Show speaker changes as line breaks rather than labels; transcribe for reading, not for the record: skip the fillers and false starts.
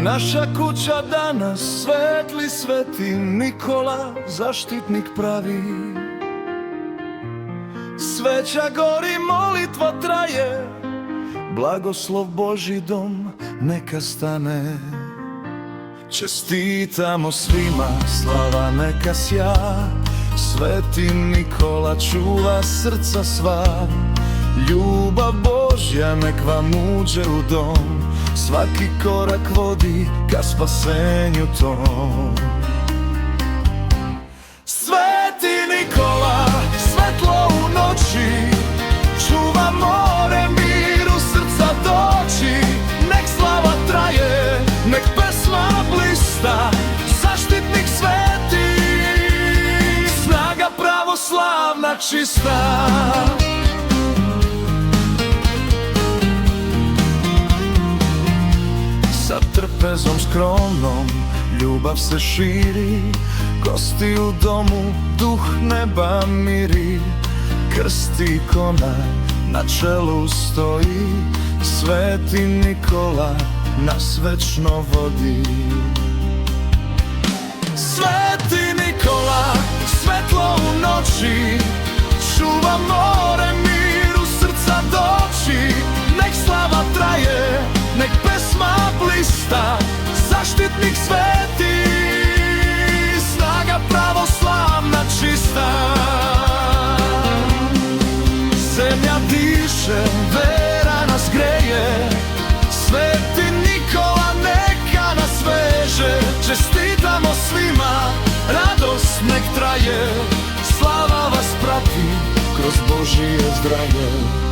Naša kuća danas svetli Sveti Nikola, zaštitnik pravi. Sveća gori, molitva traje, blagoslov Božji dom neka stane. Čestitamo svima, slava neka sja, Sveti Nikola čuva srca sva. Ljubav Božja nek vam uđe u dom, svaki korak vodi ka spasenju tom. Sveti Nikola, svetlo u noći, čuva more, mir u srca doći. Nek slava traje, nek pesma blista, zaštitnik sveti, snaga pravoslavna čista. Sa trpezom skromnom ljubav se širi, gosti u domu duh neba miri. Krst ikona na čelu stoji, Sveti Nikola nas večno vodi. Sveti Nikola, svetlo u noći, čuva more, mir u srca doći. Nek slava traje, nek pesma blista, zaštitnik sveti, snaga pravoslavna čista. Zemlja diše, vera nas greje, Sveti Nikola neka nas veže. Čestitamo svima, radost nek traje, slava vas prati kroz Božije zdravlje.